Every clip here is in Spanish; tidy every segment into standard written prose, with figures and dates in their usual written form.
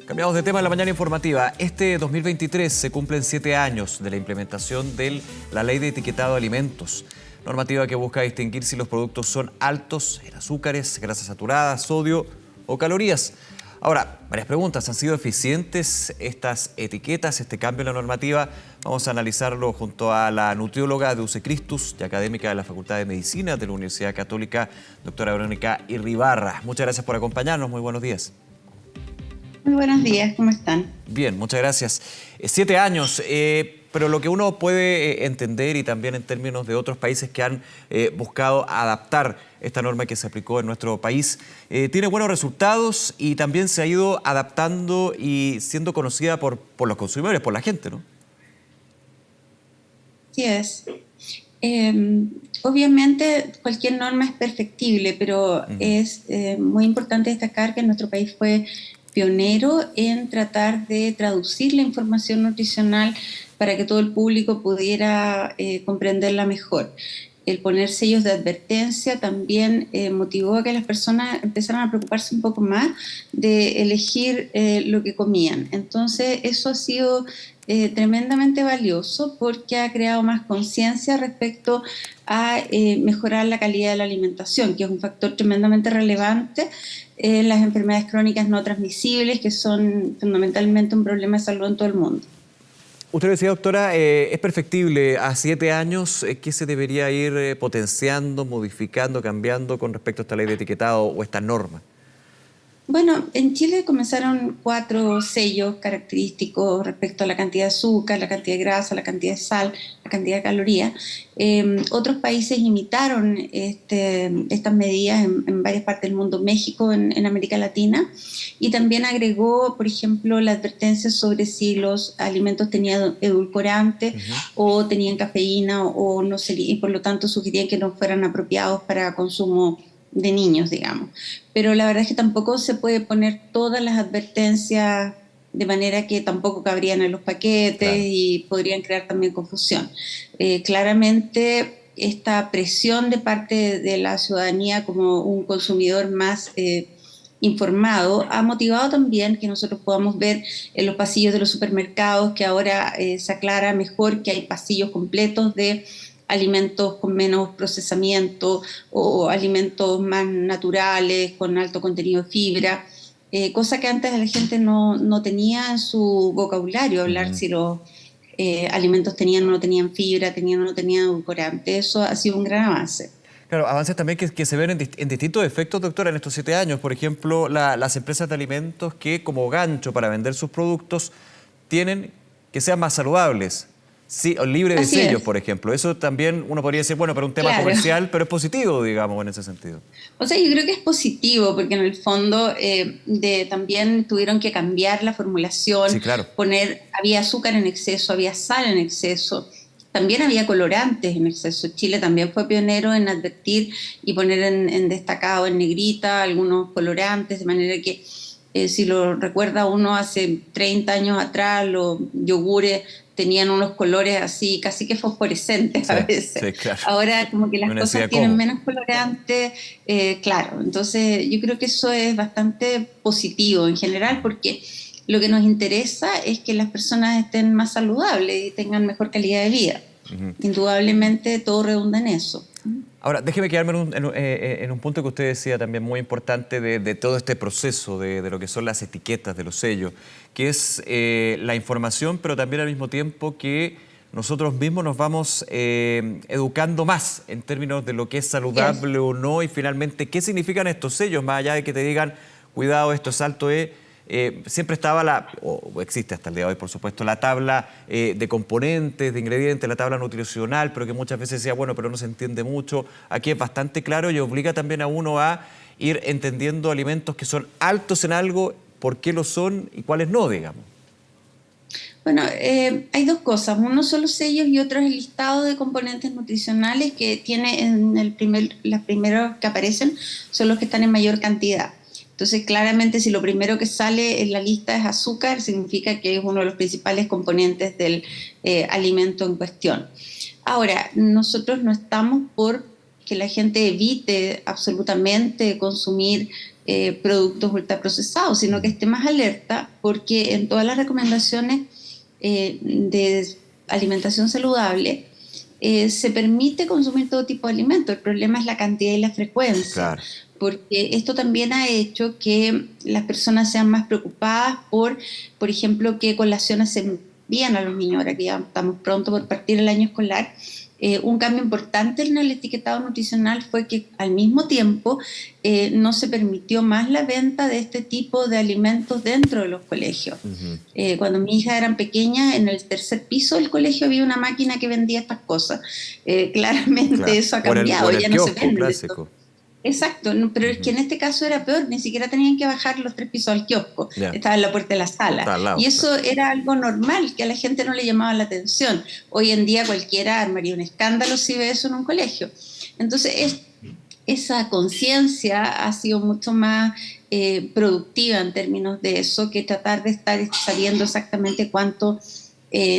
Cambiamos de tema en la mañana informativa. Este 2023 se cumplen 7 años de la implementación de la Ley de Etiquetado de Alimentos, normativa que busca distinguir si los productos son altos en azúcares, grasas saturadas, sodio o calorías. Ahora, varias preguntas. ¿Han sido eficientes estas etiquetas, este cambio en la normativa? Vamos a analizarlo junto a la nutrióloga Dulce Cristus y académica de la Facultad de Medicina de la Universidad Católica, doctora Verónica Irribarra. Muchas gracias por acompañarnos. Muy buenos días. Muy buenos días, ¿cómo están? Bien, muchas gracias. 7 años, pero lo que uno puede entender, y también en términos de otros países que han buscado adaptar esta norma que se aplicó en nuestro país, tiene buenos resultados y también se ha ido adaptando y siendo conocida por los consumidores, por la gente, ¿no? Así es. Obviamente cualquier norma es perfectible, pero es muy importante destacar que nuestro país fue pionero en tratar de traducir la información nutricional para que todo el público pudiera comprenderla mejor. El poner sellos de advertencia también motivó a que las personas empezaran a preocuparse un poco más de elegir lo que comían. Entonces eso ha sido tremendamente valioso porque ha creado más conciencia respecto a mejorar la calidad de la alimentación, que es un factor tremendamente relevante en las enfermedades crónicas no transmisibles, que son fundamentalmente un problema de salud en todo el mundo. Usted decía, doctora, es perfectible a 7 años. ¿Qué se debería ir potenciando, modificando, cambiando con respecto a esta ley de etiquetado o esta norma? Bueno, en Chile comenzaron 4 sellos característicos respecto a la cantidad de azúcar, la cantidad de grasa, la cantidad de sal, la cantidad de calorías. Otros países imitaron estas medidas en varias partes del mundo, México en América Latina, y también agregó, por ejemplo, la advertencia sobre si los alimentos tenían edulcorantes o tenían cafeína o no sería, y por lo tanto sugerían que no fueran apropiados para consumo de niños, digamos. Pero la verdad es que tampoco se puede poner todas las advertencias de manera que tampoco cabrían en los paquetes, claro, y podrían crear también confusión. Claramente esta presión de parte de la ciudadanía como un consumidor más informado ha motivado también que nosotros podamos ver en los pasillos de los supermercados que ahora se aclara mejor que hay pasillos completos de alimentos con menos procesamiento o alimentos más naturales, con alto contenido de fibra, cosa que antes la gente no tenía en su vocabulario, hablar si los alimentos tenían o no tenían fibra, tenían o no tenían edulcorante. Eso ha sido un gran avance. Claro, avances también que se ven en distintos efectos, doctora, en estos 7 años. Por ejemplo, las empresas de alimentos que como gancho para vender sus productos tienen que sean más saludables. Sí, libre de sellos, por ejemplo. Eso también uno podría decir, bueno, pero un tema comercial, pero es positivo, digamos, en ese sentido. O sea, yo creo que es positivo, porque en el fondo también tuvieron que cambiar la formulación, sí, claro, había azúcar en exceso, había sal en exceso, también había colorantes en exceso. Chile también fue pionero en advertir y poner en destacado, en negrita, algunos colorantes, de manera que si lo recuerda uno, hace 30 años atrás los yogures tenían unos colores así, casi que fosforescentes a veces. Sí, claro. Ahora como que las cosas tienen menos colorantes, claro. Entonces yo creo que eso es bastante positivo en general, porque lo que nos interesa es que las personas estén más saludables y tengan mejor calidad de vida. Indudablemente todo redunda en eso. Ahora, déjeme quedarme en un punto que usted decía también muy importante de todo este proceso de lo que son las etiquetas, de los sellos, que es la información, pero también al mismo tiempo que nosotros mismos nos vamos educando más en términos de lo que es saludable o no, y finalmente qué significan estos sellos, más allá de que te digan, cuidado, esto es alto siempre estaba o existe hasta el día de hoy, por supuesto, la tabla de componentes, de ingredientes, la tabla nutricional, pero que muchas veces decía, bueno, pero no se entiende mucho. Aquí es bastante claro y obliga también a uno a ir entendiendo alimentos que son altos en algo, por qué lo son y cuáles no, digamos. Bueno, hay dos cosas. Uno son los sellos y otro es el listado de componentes nutricionales que tiene los primeros que aparecen son los que están en mayor cantidad. Entonces, claramente, si lo primero que sale en la lista es azúcar, significa que es uno de los principales componentes del alimento en cuestión. Ahora, nosotros no estamos por que la gente evite absolutamente consumir productos ultraprocesados, sino que esté más alerta, porque en todas las recomendaciones de alimentación saludable se permite consumir todo tipo de alimentos. El problema es la cantidad y la frecuencia, Claro. porque esto también ha hecho que las personas sean más preocupadas por ejemplo, qué colaciones se envían a los niños, ahora que ya estamos pronto por partir el año escolar. Un cambio importante en el etiquetado nutricional fue que al mismo tiempo no se permitió más la venta de este tipo de alimentos dentro de los colegios. Ujú. Cuando mi hija era pequeña, en el tercer piso del colegio había una máquina que vendía estas cosas. Claramente Claro. eso ha O cambiado, en el ya no se kiosco venden estos. clásico. Exacto, no, pero es que Ujú. en este caso era peor, ni siquiera tenían que bajar los 3 pisos al kiosco, Ya, estaba en la puerta de la sala. está al Y lado, claro. eso era algo normal, que a la gente no le llamaba la atención. Hoy en día cualquiera armaría un escándalo si ve eso en un colegio. Entonces, esa conciencia ha sido mucho más productiva en términos de eso que tratar de estar sabiendo exactamente cuántos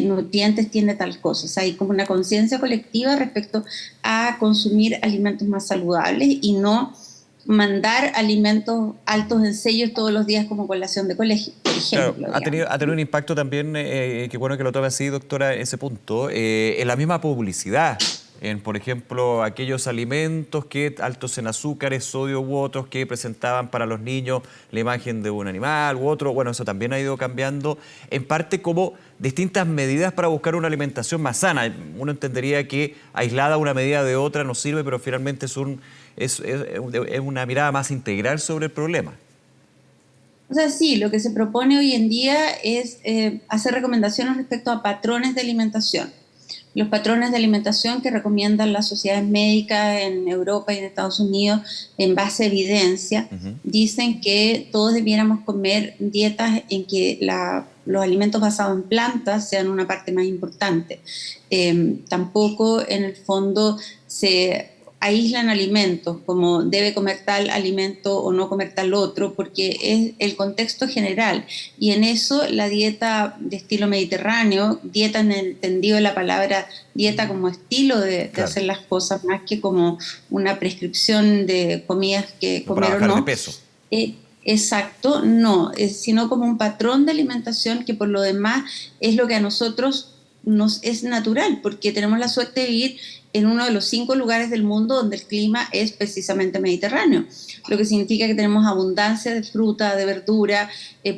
nutrientes tiene tal cosa. O sea, hay como una conciencia colectiva respecto a consumir alimentos más saludables y no mandar alimentos altos en sellos todos los días como colación de colegio, por Claro, ejemplo, ha digamos. tenido un impacto también, qué bueno que lo tome así, doctora, ese punto, en la misma publicidad, en, por ejemplo, aquellos alimentos que altos en azúcares, sodio u otros que presentaban para los niños la imagen de un animal u otro. Bueno, eso también ha ido cambiando, en parte como distintas medidas para buscar una alimentación más sana. Uno entendería que aislada una medida de otra no sirve, pero finalmente es una mirada más integral sobre el problema. O sea, sí, lo que se propone hoy en día es hacer recomendaciones respecto a patrones de alimentación. Los patrones de alimentación que recomiendan las sociedades médicas en Europa y en Estados Unidos en base a evidencia Ujú. dicen que todos debiéramos comer dietas en que los alimentos basados en plantas sean una parte más importante. Tampoco en el fondo se aíslan alimentos, como debe comer tal alimento o no comer tal otro, porque es el contexto general. Y en eso la dieta de estilo mediterráneo, dieta en el entendido de la palabra dieta como estilo de Claro, hacer las cosas, más que como una prescripción de comidas que para comer o bajar de no, peso. exacto, no, sino como un patrón de alimentación que por lo demás es lo que a nosotros nos es natural, porque tenemos la suerte de vivir en uno de los 5 lugares del mundo donde el clima es precisamente mediterráneo, lo que significa que tenemos abundancia de fruta, de verdura,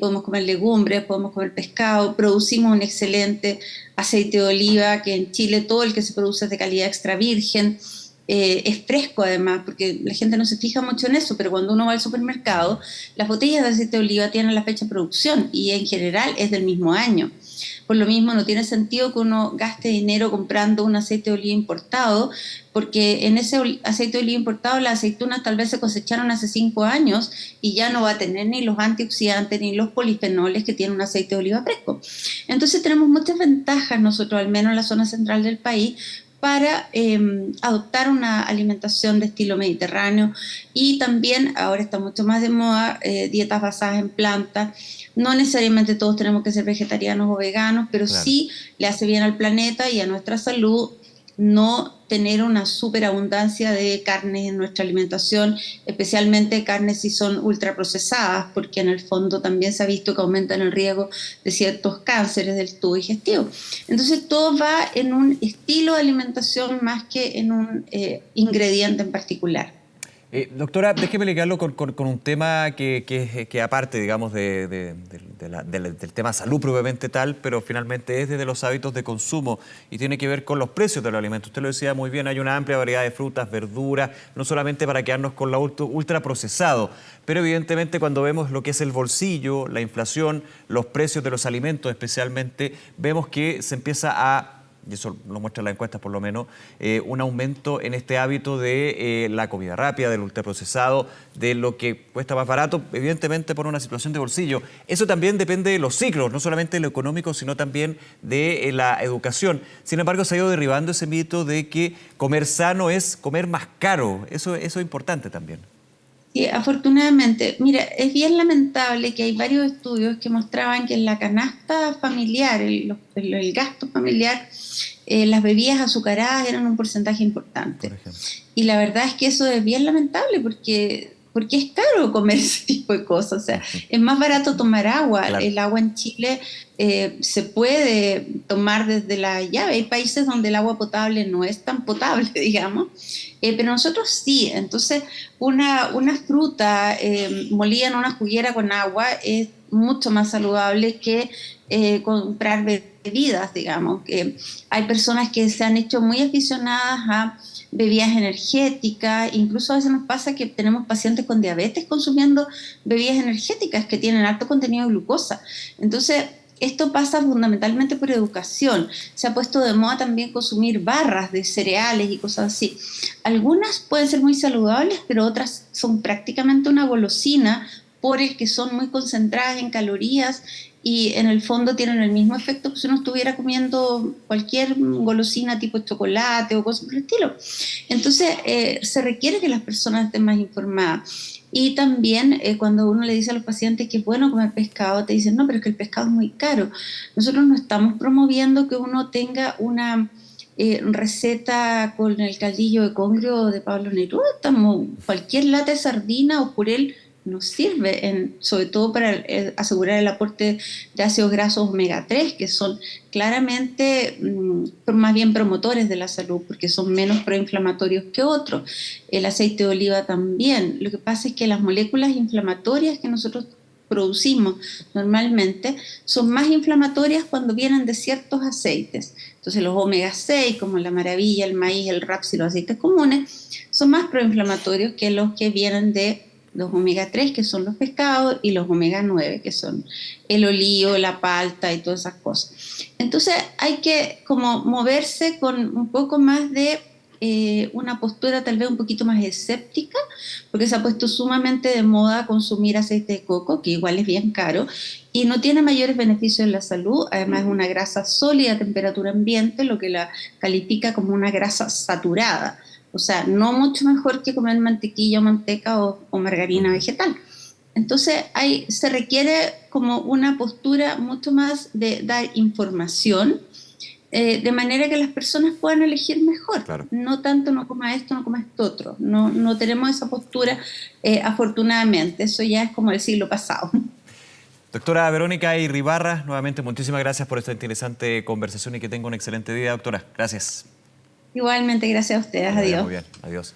podemos comer legumbres, podemos comer pescado, producimos un excelente aceite de oliva, que en Chile todo el que se produce es de calidad extra virgen, es fresco además, porque la gente no se fija mucho en eso, pero cuando uno va al supermercado, las botellas de aceite de oliva tienen la fecha de producción y en general es del mismo año. Por lo mismo, no tiene sentido que uno gaste dinero comprando un aceite de oliva importado, porque en ese aceite de oliva importado las aceitunas tal vez se cosecharon hace 5 años y ya no va a tener ni los antioxidantes ni los polifenoles que tiene un aceite de oliva fresco. Entonces tenemos muchas ventajas nosotros, al menos en la zona central del país, para adoptar una alimentación de estilo mediterráneo y también ahora está mucho más de moda dietas basadas en plantas. No necesariamente todos tenemos que ser vegetarianos o veganos, pero Claro. sí le hace bien al planeta y a nuestra salud no tener una superabundancia de carnes en nuestra alimentación, especialmente carnes si son ultraprocesadas, porque en el fondo también se ha visto que aumentan el riesgo de ciertos cánceres del tubo digestivo. Entonces todo va en un estilo de alimentación más que en un ingrediente en particular. Doctora, déjeme ligarlo con un tema que aparte, digamos, del tema salud propiamente tal, pero finalmente es desde los hábitos de consumo y tiene que ver con los precios de los alimentos. Usted lo decía muy bien, hay una amplia variedad de frutas, verduras, no solamente para quedarnos con lo ultraprocesado, pero evidentemente cuando vemos lo que es el bolsillo, la inflación, los precios de los alimentos especialmente, vemos que se empieza a, y eso lo muestra la encuesta por lo menos, un aumento en este hábito de la comida rápida, del ultraprocesado, de lo que cuesta más barato, evidentemente por una situación de bolsillo. Eso también depende de los ciclos, no solamente de lo económico, sino también de la educación. Sin embargo, se ha ido derribando ese mito de que comer sano es comer más caro. Eso es importante también. Sí, afortunadamente, mira, es bien lamentable que hay varios estudios que mostraban que en la canasta familiar, el gasto familiar, las bebidas azucaradas eran un porcentaje importante. Por ejemplo. Y la verdad es que eso es bien lamentable porque porque es caro comer ese tipo de cosas. O sea, es más barato tomar agua. Claro. El agua en Chile se puede tomar desde la llave. Hay países donde el agua potable no es tan potable, digamos, pero nosotros sí. Entonces, una fruta molida en una juguera con agua es mucho más saludable que comprar bebidas, digamos. Hay personas que se han hecho muy aficionadas a bebidas energéticas, incluso a veces nos pasa que tenemos pacientes con diabetes consumiendo bebidas energéticas que tienen alto contenido de glucosa. Entonces, esto pasa fundamentalmente por educación. Se ha puesto de moda también consumir barras de cereales y cosas así. Algunas pueden ser muy saludables, pero otras son prácticamente una golosina por el que son muy concentradas en calorías y en el fondo tienen el mismo efecto que si uno estuviera comiendo cualquier golosina tipo chocolate o cosas por el estilo. Entonces, se requiere que las personas estén más informadas. Y también cuando uno le dice a los pacientes que es bueno comer pescado, te dicen, no, pero es que el pescado es muy caro. Nosotros no estamos promoviendo que uno tenga una receta con el caldillo de congrio de Pablo Neruda. Cualquier lata de sardina o jurel nos sirve, sobre todo para asegurar el aporte de ácidos grasos omega 3, que son claramente más bien promotores de la salud, porque son menos proinflamatorios que otros. El aceite de oliva también. Lo que pasa es que las moléculas inflamatorias que nosotros producimos normalmente son más inflamatorias cuando vienen de ciertos aceites. Entonces los omega 6, como la maravilla, el maíz, el raps y los aceites comunes, son más proinflamatorios que los que vienen de los omega 3, que son los pescados, y los omega 9, que son el olivo, la palta y todas esas cosas. Entonces hay que como moverse con un poco más de una postura tal vez un poquito más escéptica, porque se ha puesto sumamente de moda consumir aceite de coco, que igual es bien caro, y no tiene mayores beneficios en la salud. Además es una grasa sólida a temperatura ambiente, lo que la califica como una grasa saturada. O sea, no mucho mejor que comer mantequilla o manteca o margarina vegetal. Entonces, se requiere como una postura mucho más de dar información, de manera que las personas puedan elegir mejor. Claro. No tanto no coma esto, no coma esto otro. No tenemos esa postura, afortunadamente. Eso ya es como el siglo pasado. Doctora Verónica Irribarra, nuevamente muchísimas gracias por esta interesante conversación y que tenga un excelente día, doctora. Gracias. Igualmente, gracias a ustedes. Adiós. Muy bien, adiós.